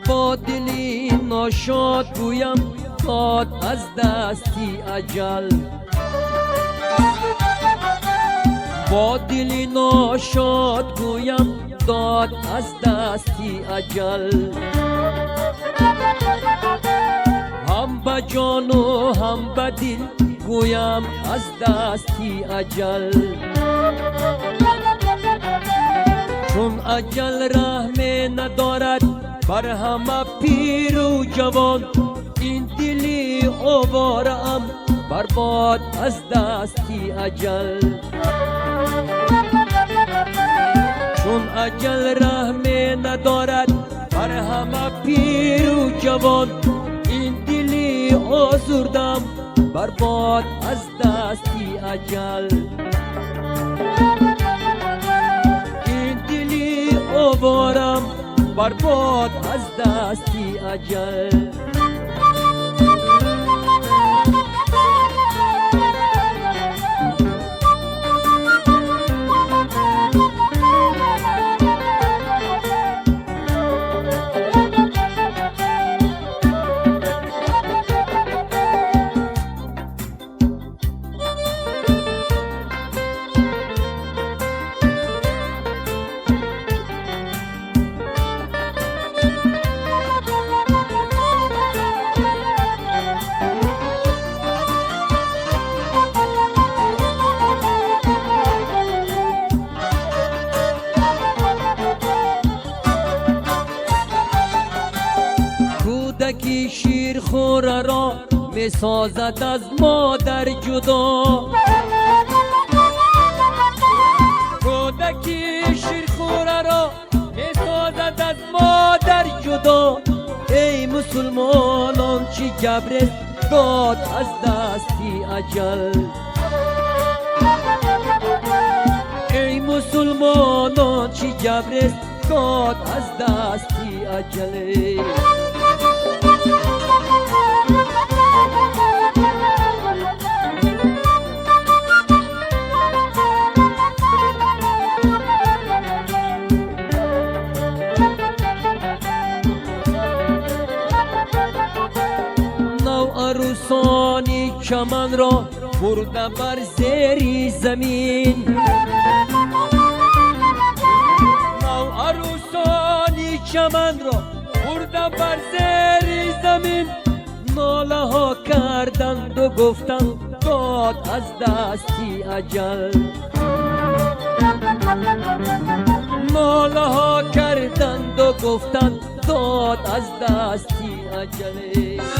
با دلی ناشاد گویم داد از دستی اجل. با دلی ناشاد گویم داد از دستی اجل. هم به جان و هم به دل گویم از دستی اجل. چون اجل رحم ندارد بر همه پیر و جوان، این دلی آوارم برباد از دستی اجل. چون اجل رحم ندارد بر همه پیر و جوان، این دلی آزردم برباد از دستی اجل. این دلی آوارم برباد از دستی اجل. کودکی شیر خور را می سازد از مادر جدا. کودکی شیر خور را می سازد از مادر جدا. ای مسلمانان چی جبر داد از دستی اجل. ای مسلمانان چی جبر داد از دستی اجل. عروسانی چمن را برده بر زیر زمین. نو عروسانی چمن را برده بر زیر زمین. ناله ها کردند و گفتند داد از دستی اجل. ناله ها کردند و گفتند داد از دستی اجل.